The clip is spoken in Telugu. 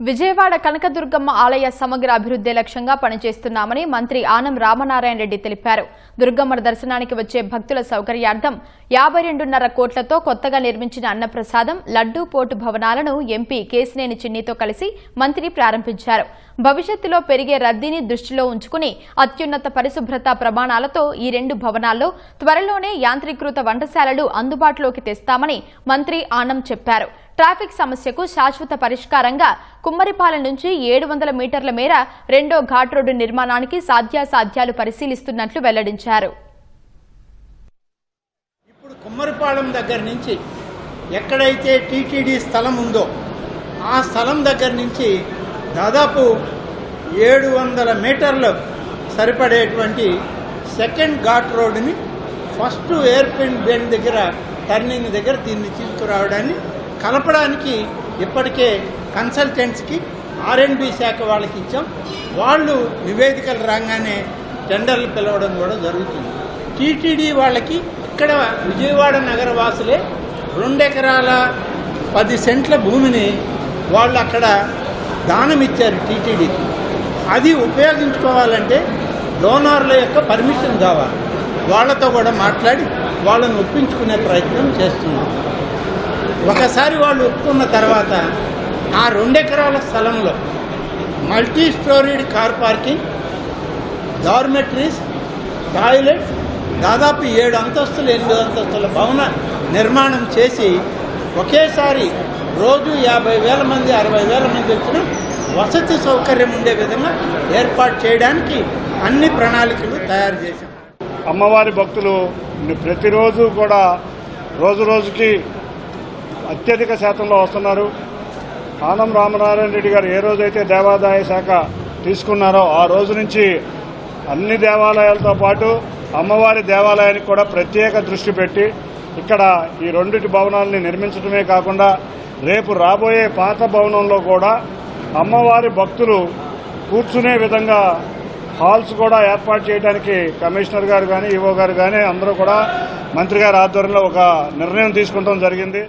విజయవాడ కనకదుర్గమ్మ ఆలయ సమగ్ర అభివృద్ధి లక్ష్యంగా పనిచేస్తున్నామని మంత్రి ఆనం రామనారాయణ రెడ్డి తెలిపారు. దుర్గమ్మ దర్శనానికి వచ్చే భక్తుల సౌకర్యార్థం 52.5 కోట్లతో కొత్తగా నిర్మించిన అన్నప్రసాదం, లడ్డూ పోర్టు భవనాలను ఎంపీ కేశినేని చిన్నితో కలిసి మంత్రి ప్రారంభించారు. భవిష్యత్తులో పెరిగే రద్దీని దృష్టిలో ఉంచుకుని అత్యున్నత పరిశుభ్రత ప్రమాణాలతో ఈ 2 భవనాల్లో త్వరలోనే యాంత్రీకృత వంటశాలలు అందుబాటులోకి తెస్తామని మంత్రి ఆనం చెప్పారు. ట్రాఫిక్ సమస్యకు శాశ్వత పరిష్కారంగా కుమ్మరిపాలెం నుంచి 700 మీటర్ల మేర 2వ ఘాట్ రోడ్డు నిర్మాణానికి సాధ్యాసాధ్యాలు పరిశీలిస్తున్నట్లు వెల్లడించారు. ఇప్పుడు కుమ్మరిపాలెం దగ్గర నుంచి ఎక్కడైతే టీటీడీ స్థలం ఉందో ఆ స్థలం దగ్గర నుంచి దాదాపు 700 మీటర్లు సరిపడేటువంటి సెకండ్ ఘాట్ రోడ్డుని ఫస్ట్ ఎయిర్పిన్ బెండ్ దగ్గర టర్నింగ్ దగ్గర దీన్ని తీసుకురావడాన్ని కలపడానికి ఇప్పటికే కన్సల్టెంట్స్కి R&B శాఖ వాళ్ళకి ఇచ్చాం. వాళ్ళు నివేదికలు రాగానే టెండర్లు పిలవడం కూడా జరుగుతుంది. టీటీడీ వాళ్ళకి ఇక్కడ విజయవాడ నగర వాసులే 2 ఎకరాల 10 సెంట్ల భూమిని వాళ్ళు అక్కడ దానం ఇచ్చారు టీటీడీకి. అది ఉపయోగించుకోవాలంటే డోనర్ల యొక్క పర్మిషన్ కావాలి. వాళ్ళతో కూడా మాట్లాడి వాళ్ళని ఒప్పించుకునే ప్రయత్నం చేస్తున్నాం. ఒకసారి వాళ్ళు ఒప్పుకున్న తర్వాత ఆ 2 ఎకరాల స్థలంలో multi storeyed car parking, dormitories, toilets, దాదాపు 7 అంతస్తులు 8 అంతస్తుల భవన నిర్మాణం చేసి ఒకేసారి రోజు 50,000 మంది 60,000 మంది వచ్చిన వసతి సౌకర్యం ఉండే విధంగా ఏర్పాటు చేయడానికి అన్ని ప్రణాళికలు తయారు చేశాం. అమ్మవారి భక్తులు ప్రతిరోజు కూడా రోజు రోజుకి అత్యధిక శాతంలో వస్తున్నారు. ఆనం రామనారాయణ రెడ్డి గారు ఏ రోజైతే దేవాదాయ శాఖ తీసుకున్నారో ఆ రోజు నుంచి అన్ని దేవాలయాలతో పాటు అమ్మవారి దేవాలయానికి కూడా ప్రత్యేక దృష్టి పెట్టి ఇక్కడ ఈ 2 భవనాలని నిర్మించడమే కాకుండా రేపు రాబోయే పాత భవనంలో కూడా అమ్మవారి భక్తులు కూర్చునే విధంగా హాల్స్ కూడా ఏర్పాటు చేయడానికి కమిషనర్ గారు కానీ ఈవో గారు కానీ అందరూ కూడా మంత్రి గారి ఆధ్వర్యంలో ఒక నిర్ణయం తీసుకుంటాం జరిగింది.